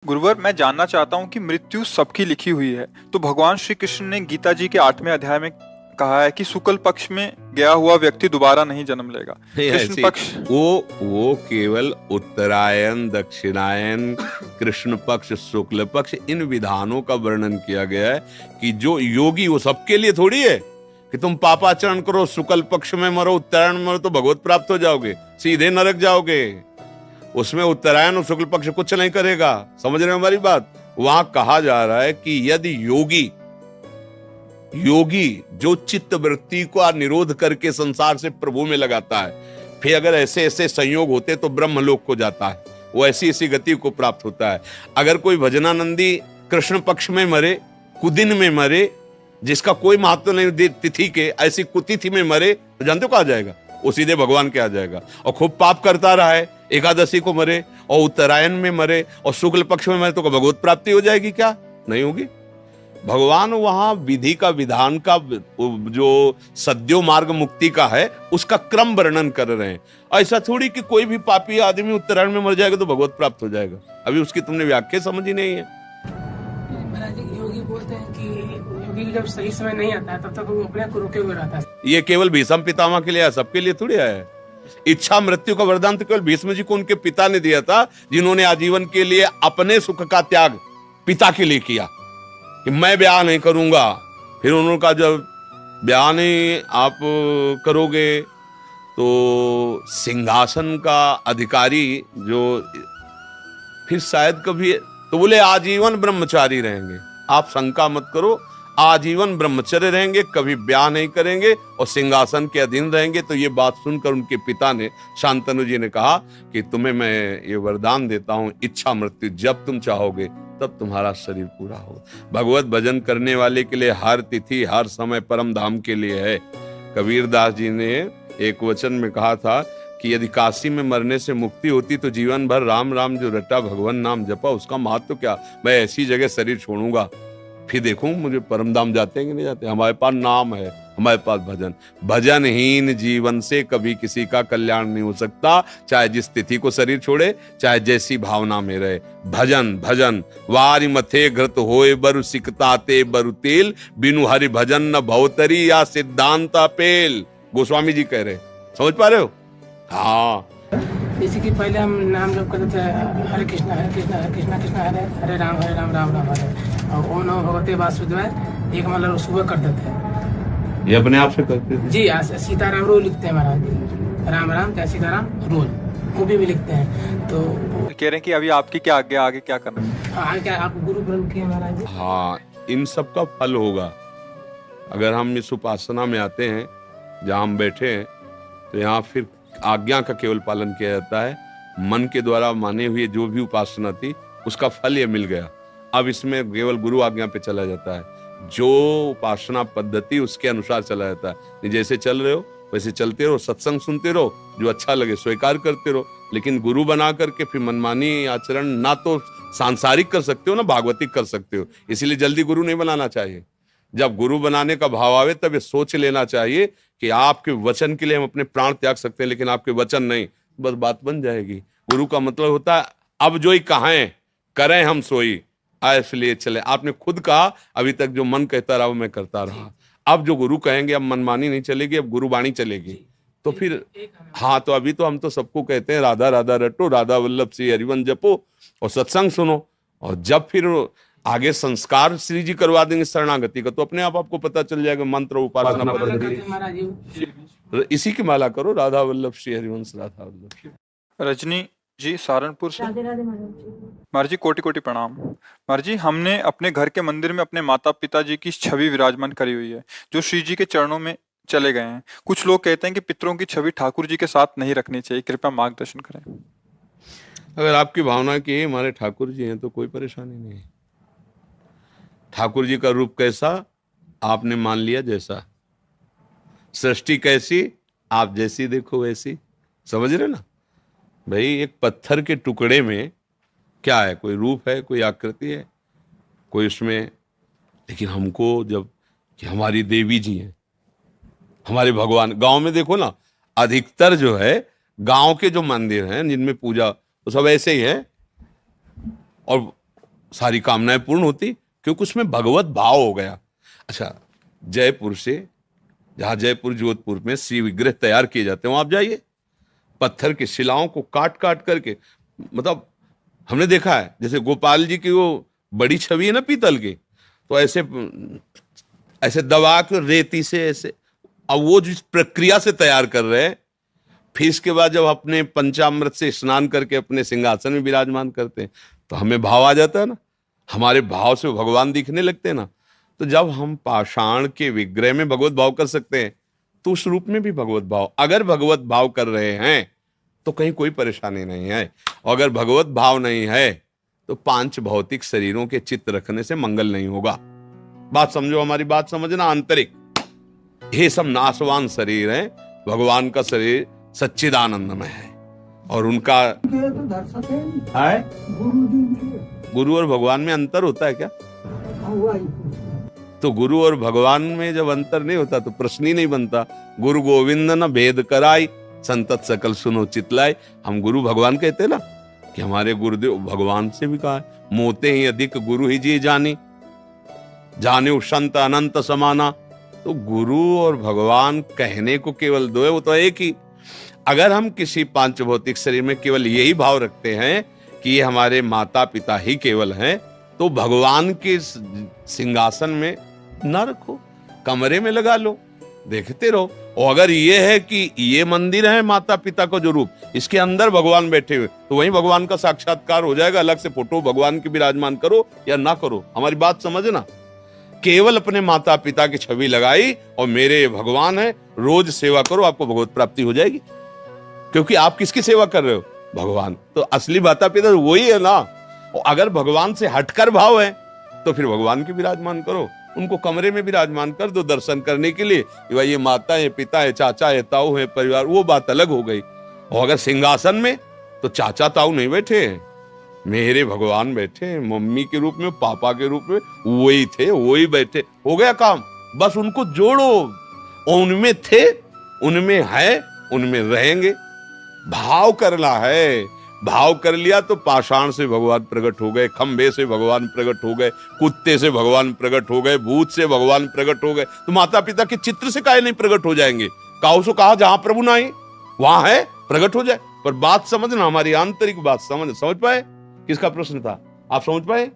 गुरुवर, मैं जानना चाहता हूँ कि मृत्यु सबकी लिखी हुई है। तो भगवान श्री कृष्ण ने गीता जी के 8वें अध्याय में कहा है कि शुक्ल पक्ष में गया हुआ व्यक्ति दोबारा नहीं जन्म लेगा। नहीं कृष्ण ऐसी पक्ष वो केवल उत्तरायण, दक्षिणायन, कृष्ण पक्ष, शुक्ल पक्ष, इन विधानों का वर्णन किया गया है कि जो योगी, वो सबके लिए थोड़ी है कि तुम पापाचरण करो, शुक्ल पक्ष में मरो, उत्तरायण में मरो तो भगवत प्राप्त हो जाओगे, सीधे नरक जाओगे। उसमें उत्तरायण और शुक्ल पक्ष कुछ नहीं करेगा। समझ रहे हो हमारी बात? वहां कहा जा रहा है कि यदि योगी जो चित्त वृत्ति को निरोध करके संसार से प्रभु में लगाता है, फिर अगर ऐसे ऐसे संयोग होते तो ब्रह्मलोक को जाता है, वो ऐसी ऐसी गति को प्राप्त होता है। अगर कोई भजनानंदी कृष्ण पक्ष में मरे, कुदिन में मरे, जिसका कोई महत्व नहीं तिथि के, ऐसी कुतिथि में मरे तो जानते हो कहा जाएगा? वो सीधे भगवान के आ जाएगा। और खूब पाप करता रहा है, एकादशी को मरे और उत्तरायण में मरे और शुक्ल पक्ष में मरे तो भगवत प्राप्ति हो जाएगी? क्या नहीं होगी? भगवान वहां विधि का, विधान का, जो सद्यो मार्ग मुक्ति का है, उसका क्रम वर्णन कर रहे हैं। ऐसा थोड़ी कि कोई भी पापी आदमी उत्तरायण में मर जाएगा तो भगवत प्राप्त हो जाएगा। अभी उसकी तुमने व्याख्या समझी नहीं है। महाराज जी, योगी बोलते हैं कि योगी जब सही समय नहीं आता है तब तक वो अपने आप को रोके हुए रहता है। ये केवल भीष्म पितामह के लिए है, सबके लिए थोड़ी है। इच्छा मृत्यु का वरदान तो केवल भीष्म जी को उनके पिता ने दिया था, जिन्होंने आजीवन के लिए अपने सुख का त्याग पिता के लिए किया कि मैं ब्याह नहीं करूंगा। फिर उन्होंने कहा जब ब्याह नहीं आप करोगे तो सिंहासन का अधिकारी जो फिर शायद कभी, तो बोले आजीवन ब्रह्मचारी रहेंगे। आप शंका मत करो, आजीवन ब्रह्मचर्य रहेंगे, कभी ब्याह नहीं करेंगे और सिंहासन के अधीन रहेंगे। तो ये बात सुनकर उनके पिता ने, शांतनु जी ने कहा कि तुम्हें मैं ये वरदान देता हूं, इच्छा मृत्यु जब तुम चाहोगे तब तुम्हारा शरीर पूरा होगा। भगवत भजन करने वाले के लिए हर तिथि, हर समय परम धाम के लिए है। कबीर दास जी ने एक वचन में कहा था कि यदि काशी में मरने से मुक्ति होती तो जीवन भर राम राम जो रटा भगवान नाम जपा, उसका महत्व क्या? मैं ऐसी जगह शरीर छोड़ूंगा, फिर देखूं मुझे परम धाम जाते हैं कि नहीं जाते। हमारे पास नाम है, हमारे पास भजन। भजनहीन जीवन से कभी किसी का कल्याण नहीं हो सकता, चाहे जिस तिथि को शरीर छोड़े, चाहे जैसी भावना में रहे। भजन भजन वारी मथे घृत होए बरु सिकताते बरु तेल, बिनु हरि भजन न भवतरी या सिद्धांता पेल। गोस्वामी जी कह रहे, समझ पा रहे हो? हाँ, जैसे कि पहले हम नाम जप करते थे, हरे कृष्णा हरे कृष्णा हरे कृष्णा कृष्णा हरे हरे राम राम राम हरे, और ओम नमो भगवते वासुदेवाय एक मतलब सुबह करते थे। ये अपने आप से करते थे जी। सीताराम रोज लिखते हैं महाराज जी, राम राम क्या सीताराम रोज मूवी भी लिखते हैं। तो कह रहे हैं कि अभी आपकी क्या आज्ञा, आगे क्या करना है? हाँ, क्या आप गुरु ब्रह्म किए महाराज जी? हाँ, इन सब का फल होगा अगर हम इस उपासना में आते हैं। जहाँ हम बैठे हैं तो यहाँ फिर आज्ञा का केवल पालन किया जाता है। मन के द्वारा माने हुए जो भी उपासना थी उसका फल ये मिल गया। अब इसमें केवल गुरु आज्ञा पे चला जाता है, जो उपासना पद्धति उसके अनुसार चला जाता है। जैसे चल रहे हो वैसे चलते रहो, सत्संग सुनते रहो, जो अच्छा लगे स्वीकार करते रहो। लेकिन गुरु बना करके फिर मनमानी आचरण ना तो सांसारिक कर सकते हो ना भागवतिक कर सकते हो। इसीलिए जल्दी गुरु नहीं बनाना चाहिए। जब गुरु बनाने का भाव आवे तब ये सोच लेना चाहिए कि आपके वचन के लिए हम अपने प्राण त्याग सकते हैं, लेकिन आपके वचन नहीं, बस बात बन जाएगी। गुरु का मतलब होता है अब जो ही कहें करें हम सोई, इसलिए चले। आपने खुद कहा अभी तक जो मन कहता रहा वो मैं करता रहा। अब जो गुरु कहेंगे, अब मनमानी नहीं चलेगी, अब गुरुवाणी चलेगी। तो फिर हाँ, तो अभी तो हम तो सबको कहते हैं राधा राधा रटो, राधा वल्लभ श्री हरिवंश जपो और सत्संग सुनो। और जब फिर आगे संस्कार श्री जी करवा देंगे शरणागति का, तो अपने आप आपको पता चल जाएगा मंत्र उपासना पद्धति। महाराज जी इसी की माला करो, राधा वल्लभ श्री हरिवंश राधा वल्लभ। रजनी जी सहारनपुर से। राधे राधे महाराज जी। महाराज जी, कोटि कोटि प्रणाम। महाराज जी, हमने अपने घर के मंदिर में अपने माता पिता जी की छवि विराजमान करी हुई है, जो श्री जी के चरणों में चले गए हैं। कुछ लोग कहते हैं कि पितरों की छवि ठाकुर जी के साथ नहीं रखनी चाहिए, कृपया मार्गदर्शन करें। अगर आपकी भावना की हमारे ठाकुर जी हैं तो कोई परेशानी नहीं है। ठाकुर जी का रूप कैसा आपने मान लिया, जैसा सृष्टि कैसी आप जैसी देखो वैसी। समझ रहे ना भाई? एक पत्थर के टुकड़े में क्या है, कोई रूप है, कोई आकृति है, कोई उसमें। लेकिन हमको जब कि हमारी देवी जी हैं, हमारे भगवान, गांव में देखो ना, अधिकतर जो है गांव के जो मंदिर हैं जिनमें पूजा, वो सब ऐसे ही है। और सारी कामनाएं पूर्ण होती, क्योंकि उसमें भगवत भाव हो गया। अच्छा, जयपुर से, जहां जयपुर जोधपुर में श्री विग्रह तैयार किए जाते हैं, वहां आप जाइए, पत्थर की शिलाओं को काट काट करके, मतलब हमने देखा है, जैसे गोपाल जी की वो बड़ी छवि है ना पीतल की, तो ऐसे ऐसे दबा के रेती से ऐसे, अब वो जिस प्रक्रिया से तैयार कर रहे हैं, फिर इसके बाद जब अपने पंचामृत से स्नान करके अपने सिंहासन में विराजमान करते हैं, तो हमें भाव आ जाता है ना, हमारे भाव से भगवान दिखने लगते हैं ना। तो जब हम पाषाण के विग्रह में भगवत भाव कर सकते हैं, तो उस रूप में भी भगवत भाव, अगर भगवत भाव कर रहे हैं तो कहीं कोई परेशानी नहीं है, और अगर भगवत भाव नहीं है तो 5 भौतिक शरीरों के चित्त रखने से मंगल नहीं होगा। बात समझो, हमारी बात समझना। आंतरिक ये सब नाशवान शरीर है, भगवान का शरीर सच्चिदानंदमय है, और उनका है गुरु और भगवान में अंतर होता है क्या? तो गुरु और भगवान में जब अंतर नहीं होता तो प्रश्न ही नहीं बनता। गुरु गोविंद न भेद कराई, संतत सकल सुनो चितलाय। हम गुरु भगवान कहते ना, कि हमारे गुरुदेव भगवान से भी कहा है, मोते ही अधिक गुरु ही जी जानी, जाने संत अनंत समाना। तो गुरु और भगवान कहने को केवल दो है, वो तो एक ही। अगर हम किसी 5 भौतिक शरीर में केवल यही भाव रखते हैं कि ये हमारे माता पिता ही केवल हैं, तो भगवान के सिंहासन में ना रखो, कमरे में लगा लो, देखते रहो। और अगर ये है कि ये मंदिर है माता पिता का जो रूप, इसके अंदर भगवान बैठे हुए, तो वहीं भगवान का साक्षात्कार हो जाएगा। अलग से फोटो भगवान की विराजमान करो या ना करो, हमारी बात समझना। केवल अपने माता पिता की छवि लगाई और मेरे भगवान है, रोज सेवा करो, आपको भगवत प्राप्ति हो जाएगी। क्योंकि आप किसकी सेवा कर रहे हो? भगवान। तो असली माता पिता वही है ना। और अगर भगवान से हटकर भाव है तो फिर भगवान की विराजमान करो, उनको कमरे में विराजमान कर दो दर्शन करने के लिए। भाई ये माता है, पिता है, चाचा है, ताऊ है, परिवार, वो बात अलग हो गई। और अगर सिंहासन में, तो चाचा ताऊ नहीं बैठे हैं, मेरे भगवान बैठे हैं, मम्मी के रूप में, पापा के रूप में, वही थे, वही बैठे। हो गया काम, बस उनको जोड़ो। उनमें थे, उनमें है, उनमें रहेंगे। भाव करना है, भाव कर लिया तो पाषाण से भगवान प्रकट हो गए, खंबे से भगवान प्रकट हो गए, कुत्ते से भगवान प्रकट हो गए, भूत से भगवान प्रकट हो गए। तो माता पिता के चित्र से काहे नहीं प्रकट हो जाएंगे? काऊ सो कहा जहां प्रभु ना आए वहां है, प्रकट हो जाए। पर बात समझना, हमारी आंतरिक बात समझ पाए। किसका प्रश्न था, आप समझ पाए?